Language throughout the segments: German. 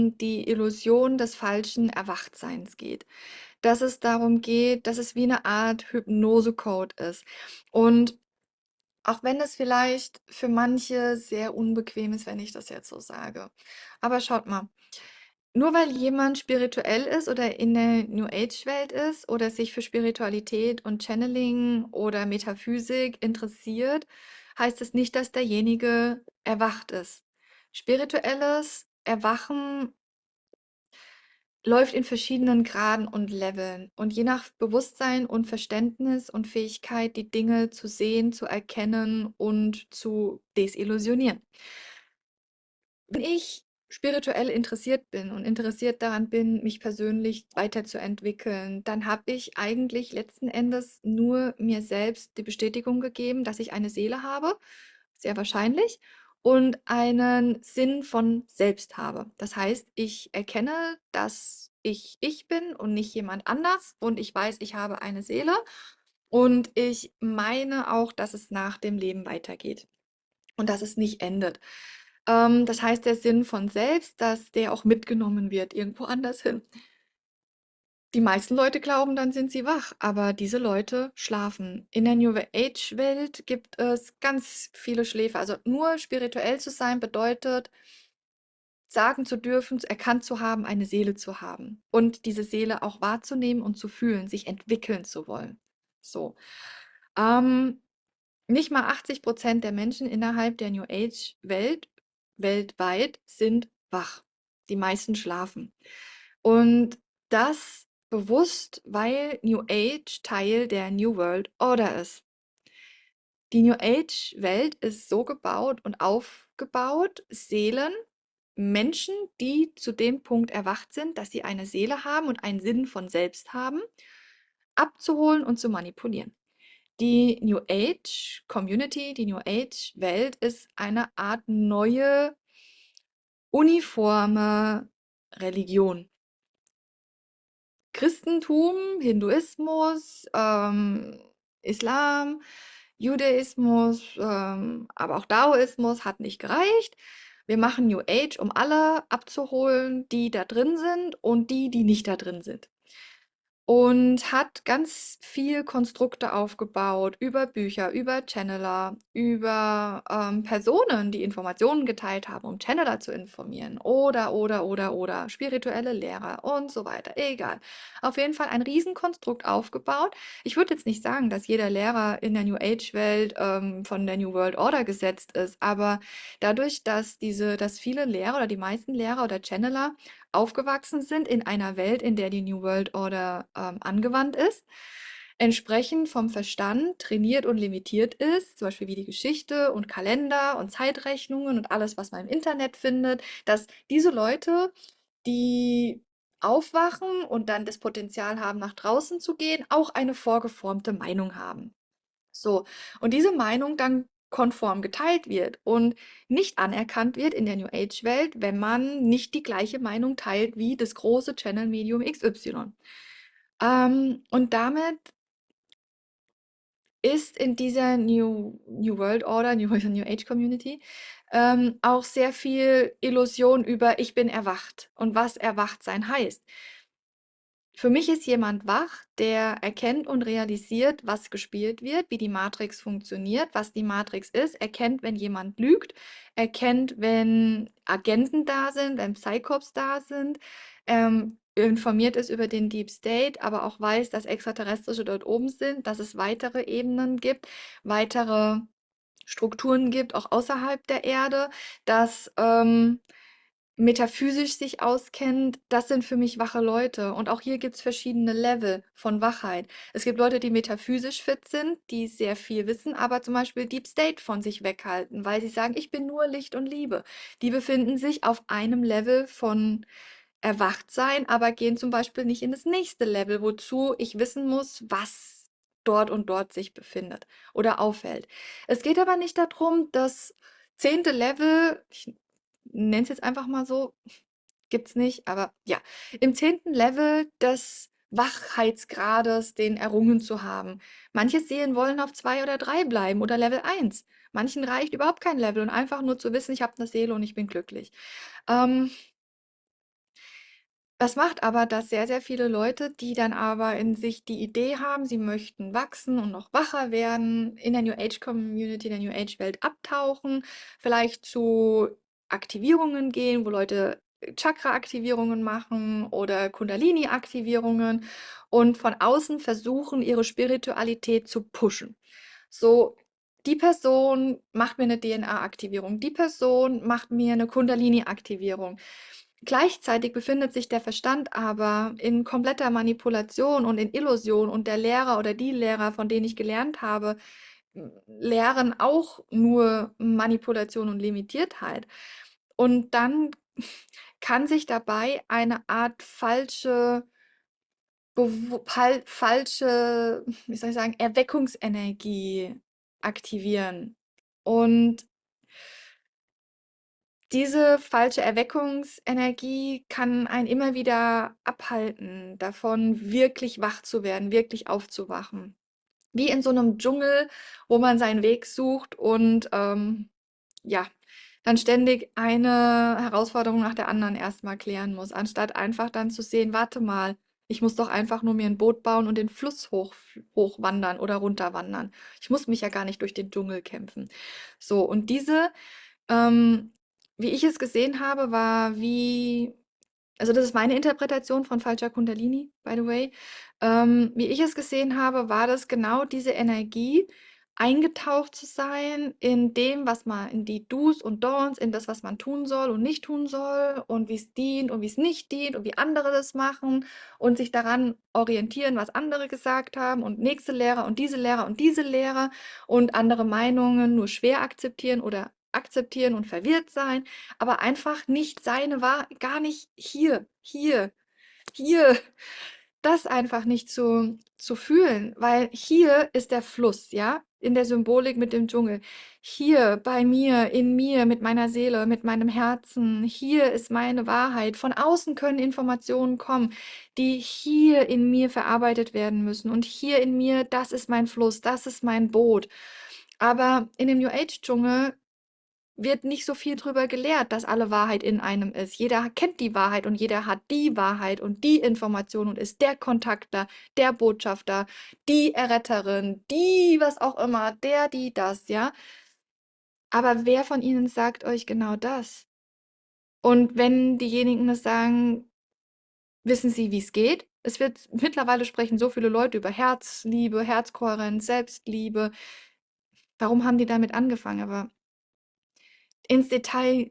um die Illusion des falschen Erwachtseins geht. Dass es darum geht, dass es wie eine Art Hypnosecode ist. Und auch wenn es vielleicht für manche sehr unbequem ist, wenn ich das jetzt so sage. Aber schaut mal, nur weil jemand spirituell ist oder in der New Age-Welt ist oder sich für Spiritualität und Channeling oder Metaphysik interessiert, heißt es nicht, dass derjenige erwacht ist. Spirituelles Erwachen läuft in verschiedenen Graden und Leveln und je nach Bewusstsein und Verständnis und Fähigkeit, die Dinge zu sehen, zu erkennen und zu desillusionieren. Wenn ich spirituell interessiert bin und interessiert daran bin, mich persönlich weiterzuentwickeln, dann habe ich eigentlich letzten Endes nur mir selbst die Bestätigung gegeben, dass ich eine Seele habe, sehr wahrscheinlich, und einen Sinn von selbst habe. Das heißt, ich erkenne, dass ich bin und nicht jemand anders und ich weiß, ich habe eine Seele und ich meine auch, dass es nach dem Leben weitergeht und dass es nicht endet. Das heißt, der Sinn von selbst, dass der auch mitgenommen wird irgendwo anders hin. Die meisten Leute glauben, dann sind sie wach, aber diese Leute schlafen. In der New Age-Welt gibt es ganz viele Schläfer. Also nur spirituell zu sein bedeutet, sagen zu dürfen, erkannt zu haben, eine Seele zu haben und diese Seele auch wahrzunehmen und zu fühlen, sich entwickeln zu wollen. So. Ähm, Nicht mal 80% der Menschen innerhalb der New Age-Welt weltweit sind wach. Die meisten schlafen. Und das bewusst, weil New Age Teil der New World Order ist. Die New Age-Welt ist so gebaut und aufgebaut, Seelen, Menschen, die zu dem Punkt erwacht sind, dass sie eine Seele haben und einen Sinn von selbst haben, abzuholen und zu manipulieren. Die New Age Community, die New Age Welt ist eine Art neue, uniforme Religion. Christentum, Hinduismus, Islam, Judaismus, aber auch Daoismus hat nicht gereicht. Wir machen New Age, um alle abzuholen, die da drin sind und die, die nicht da drin sind. Und hat ganz viel Konstrukte aufgebaut über Bücher, über Channeler, über Personen, die Informationen geteilt haben, um Channeler zu informieren oder spirituelle Lehrer und so weiter. Egal. Auf jeden Fall ein Riesenkonstrukt aufgebaut. Ich würde jetzt nicht sagen, dass jeder Lehrer in der New Age-Welt von der New World Order gesetzt ist, aber dadurch, dass viele Lehrer oder die meisten Lehrer oder Channeler aufgewachsen sind in einer Welt, in der die New World Order angewandt ist, entsprechend vom Verstand trainiert und limitiert ist, zum Beispiel wie die Geschichte und Kalender und Zeitrechnungen und alles, was man im Internet findet, dass diese Leute, die aufwachen und dann das Potenzial haben, nach draußen zu gehen, auch eine vorgeformte Meinung haben. So, und diese Meinung dann konform geteilt wird und nicht anerkannt wird in der New Age-Welt, wenn man nicht die gleiche Meinung teilt wie das große Channel-Medium XY. Und damit ist in dieser New World Order, New Age Community, auch sehr viel Illusion über ich bin erwacht und was erwacht sein heißt. Für mich ist jemand wach, der erkennt und realisiert, was gespielt wird, wie die Matrix funktioniert, was die Matrix ist, erkennt, wenn jemand lügt, erkennt, wenn Agenten da sind, wenn Psychops da sind, informiert ist über den Deep State, aber auch weiß, dass Extraterrestrische dort oben sind, dass es weitere Ebenen gibt, weitere Strukturen gibt, auch außerhalb der Erde, dass metaphysisch sich auskennt, das sind für mich wache Leute. Und auch hier gibt es verschiedene Level von Wachheit. Es gibt Leute, die metaphysisch fit sind, die sehr viel wissen, aber zum Beispiel Deep State von sich weghalten, weil sie sagen, ich bin nur Licht und Liebe. Die befinden sich auf einem Level von Erwachtsein, aber gehen zum Beispiel nicht in das nächste Level, wozu ich wissen muss, was dort und dort sich befindet oder aufhält. Es geht aber nicht darum, das zehnte Level, ich nenne es jetzt einfach mal so, gibt's nicht, aber ja, im zehnten Level des Wachheitsgrades, den errungen zu haben. Manche Seelen wollen auf 2 oder 3 bleiben oder Level 1. Manchen reicht überhaupt kein Level und einfach nur zu wissen, ich habe eine Seele und ich bin glücklich. Ähm, Das macht aber, dass sehr, sehr viele Leute, die dann aber in sich die Idee haben, sie möchten wachsen und noch wacher werden, in der New Age Community, der New Age Welt abtauchen, vielleicht zu Aktivierungen gehen, wo Leute Chakra-Aktivierungen machen oder Kundalini-Aktivierungen und von außen versuchen, ihre Spiritualität zu pushen. So, die Person macht mir eine DNA-Aktivierung, die Person macht mir eine Kundalini-Aktivierung. Gleichzeitig befindet sich der Verstand aber in kompletter Manipulation und in Illusion und der Lehrer oder die Lehrer, von denen ich gelernt habe, lehren auch nur Manipulation und Limitiertheit. Und dann kann sich dabei eine Art falsche, wie soll ich sagen, Erweckungsenergie aktivieren. Und diese falsche Erweckungsenergie kann einen immer wieder abhalten, davon wirklich wach zu werden, wirklich aufzuwachen. Wie in so einem Dschungel, wo man seinen Weg sucht und ja, dann ständig eine Herausforderung nach der anderen erstmal klären muss, anstatt einfach dann zu sehen, warte mal, ich muss doch einfach nur mir ein Boot bauen und den Fluss hochwandern oder runterwandern. Ich muss mich ja gar nicht durch den Dschungel kämpfen. So, und ähm, wie ich es gesehen habe, also das ist meine Interpretation von falscher Kundalini, by the way. Wie ich es gesehen habe, war das genau diese Energie, eingetaucht zu sein in dem, was man, in die Do's und Don'ts, in das, was man tun soll und nicht tun soll und wie es dient und wie es nicht dient und wie andere das machen und sich daran orientieren, was andere gesagt haben und nächste Lehrer und diese Lehrer und diese Lehrer und andere Meinungen nur schwer akzeptieren oder akzeptieren und verwirrt sein, aber einfach nicht seine Wahrheit, gar nicht hier, das einfach nicht zu fühlen, weil hier ist der Fluss, ja, in der Symbolik mit dem Dschungel. Hier bei mir, in mir, mit meiner Seele, mit meinem Herzen, hier ist meine Wahrheit. Von außen können Informationen kommen, die hier in mir verarbeitet werden müssen. Und hier in mir, das ist mein Fluss, das ist mein Boot. Aber in dem New Age-Dschungel wird nicht so viel drüber gelehrt, dass alle Wahrheit in einem ist. Jeder kennt die Wahrheit und jeder hat die Wahrheit und die Information und ist der Kontakter, der Botschafter, die Erretterin, die was auch immer, der, die, das, ja. Aber wer von ihnen sagt euch genau das? Und wenn diejenigen das sagen, wissen sie, wie es geht? Es wird mittlerweile sprechen so viele Leute über Herzliebe, Herzkohärenz, Selbstliebe. Warum haben die damit angefangen? Aber ins Detail,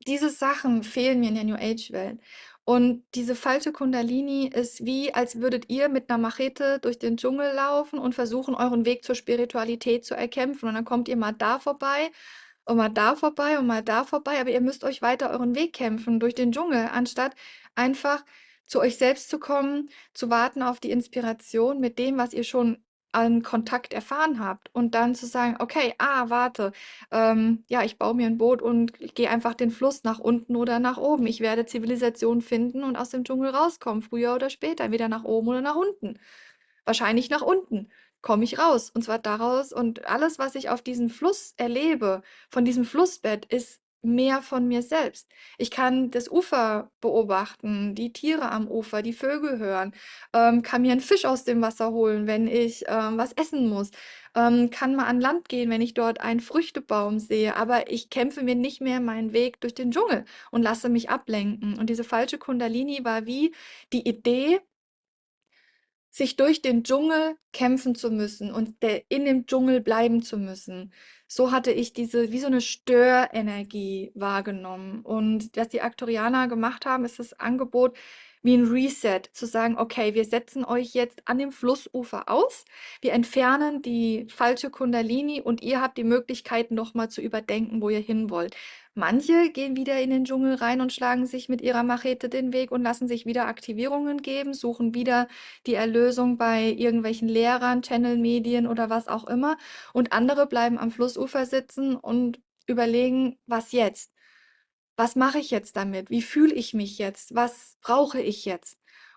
diese Sachen fehlen mir in der New Age-Welt. Und diese falsche Kundalini ist wie, als würdet ihr mit einer Machete durch den Dschungel laufen und versuchen, euren Weg zur Spiritualität zu erkämpfen. Und dann kommt ihr mal da vorbei und mal da vorbei und mal da vorbei, aber ihr müsst euch weiter euren Weg kämpfen durch den Dschungel, anstatt einfach zu euch selbst zu kommen, zu warten auf die Inspiration mit dem, was ihr schon an Kontakt erfahren habt und dann zu sagen, okay, warte, ja, ich baue mir ein Boot und gehe einfach den Fluss nach unten oder nach oben. Ich werde Zivilisation finden und aus dem Dschungel rauskommen, früher oder später, entweder nach oben oder nach unten. Wahrscheinlich nach unten komme ich raus. Und zwar daraus und alles, was ich auf diesem Fluss erlebe, von diesem Flussbett, ist mehr von mir selbst. Ich kann das Ufer beobachten, die Tiere am Ufer, die Vögel hören, kann mir einen Fisch aus dem Wasser holen, wenn ich was essen muss, kann mal an Land gehen, wenn ich dort einen Früchtebaum sehe. Aber ich kämpfe mir nicht mehr meinen Weg durch den Dschungel und lasse mich ablenken. Und diese falsche Kundalini war wie die Idee, sich durch den Dschungel kämpfen zu müssen und in dem Dschungel bleiben zu müssen. So hatte ich diese, wie so eine Störenergie wahrgenommen. Und was die Aktorianer gemacht haben, ist das Angebot wie ein Reset, zu sagen, okay, wir setzen euch jetzt an dem Flussufer aus, wir entfernen die falsche Kundalini und ihr habt die Möglichkeit, nochmal zu überdenken, wo ihr hin wollt. Manche gehen wieder in den Dschungel rein und schlagen sich mit ihrer Machete den Weg und lassen sich wieder Aktivierungen geben, suchen wieder die Erlösung bei irgendwelchen Lehrern, Channel-Medien oder was auch immer. Und andere bleiben am Flussufer sitzen und überlegen, was jetzt? Was mache ich jetzt damit? Wie fühle ich mich jetzt? Was brauche ich jetzt?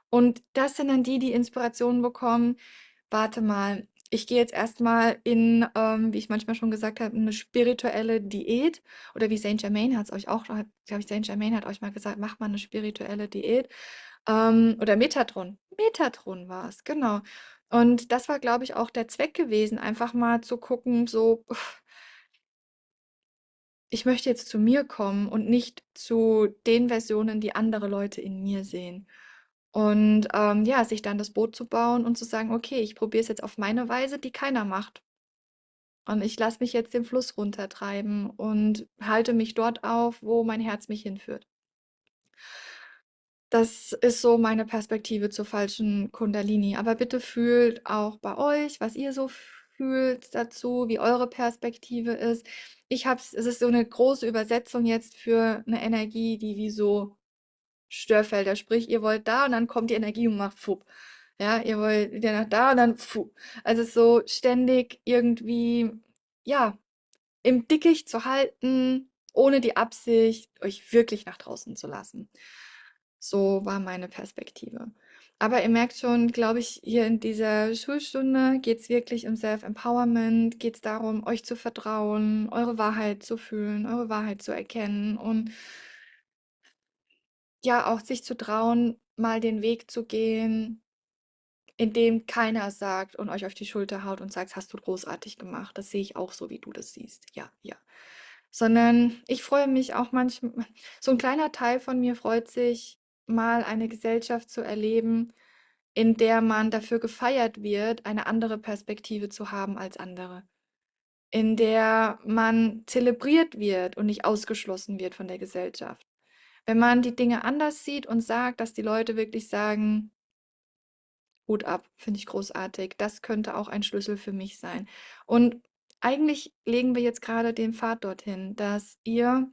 Und das sind dann die, die Inspirationen bekommen. Warte mal, ich gehe jetzt erstmal in, wie ich manchmal schon gesagt habe, eine spirituelle Diät. Oder wie Saint Germain hat es euch auch, glaube ich, Saint Germain hat euch mal gesagt, macht mal eine spirituelle Diät. Oder Metatron. Metatron war es, genau. Und das war, glaube ich, auch der Zweck gewesen, einfach mal zu gucken, so, ich möchte jetzt zu mir kommen und nicht zu den Versionen, die andere Leute in mir sehen. Und ja, sich dann das Boot zu bauen und zu sagen, okay, ich probiere es jetzt auf meine Weise, die keiner macht. Und ich lasse mich jetzt den Fluss runtertreiben und halte mich dort auf, wo mein Herz mich hinführt. Das ist so meine Perspektive zur falschen Kundalini. Aber bitte fühlt auch bei euch, was ihr so fühlt dazu, wie eure Perspektive ist. Es ist so eine große Übersetzung jetzt für eine Energie, die wie so Störfelder, sprich, ihr wollt da und dann kommt die Energie und macht fupp. Ja, ihr wollt wieder nach da und dann fupp. Also so ständig irgendwie, ja, im Dickicht zu halten, ohne die Absicht, euch wirklich nach draußen zu lassen. So war meine Perspektive. Aber ihr merkt schon, glaube ich, hier in dieser Schulstunde geht es wirklich um Self-Empowerment, geht es darum, euch zu vertrauen, eure Wahrheit zu fühlen, eure Wahrheit zu erkennen und ja, auch sich zu trauen, mal den Weg zu gehen, in dem keiner sagt und euch auf die Schulter haut und sagt, hast du großartig gemacht. Das sehe ich auch so, wie du das siehst. Ja, ja. Sondern ich freue mich auch manchmal, so ein kleiner Teil von mir freut sich, mal eine Gesellschaft zu erleben, in der man dafür gefeiert wird, eine andere Perspektive zu haben als andere. In der man zelebriert wird und nicht ausgeschlossen wird von der Gesellschaft. Wenn man die Dinge anders sieht und sagt, dass die Leute wirklich sagen, Hut ab, finde ich großartig. Das könnte auch ein Schlüssel für mich sein. Und eigentlich legen wir jetzt gerade den Pfad dorthin, dass ihr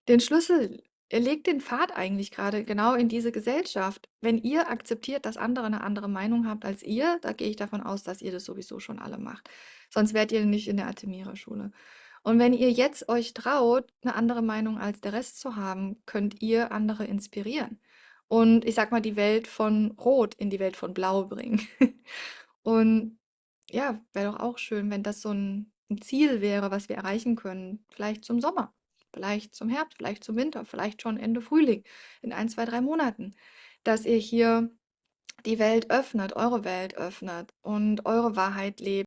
den Schlüssel ihr legt den Pfad eigentlich gerade genau in diese Gesellschaft. Wenn ihr akzeptiert, dass andere eine andere Meinung habt als ihr, da gehe ich davon aus, dass ihr das sowieso schon alle macht. Sonst wärt ihr nicht in der Altemira-Schule. Und wenn ihr jetzt euch traut, eine andere Meinung als der Rest zu haben, könnt ihr andere inspirieren. Und ich sag mal, die Welt von Rot in die Welt von Blau bringen. Und ja, wäre doch auch schön, wenn das so ein Ziel wäre, was wir erreichen können. Vielleicht zum Sommer, vielleicht zum Herbst, vielleicht zum Winter, vielleicht schon Ende Frühling, in ein, 2, 3 Monaten, dass ihr hier die Welt öffnet, eure Welt öffnet und eure Wahrheit lebt.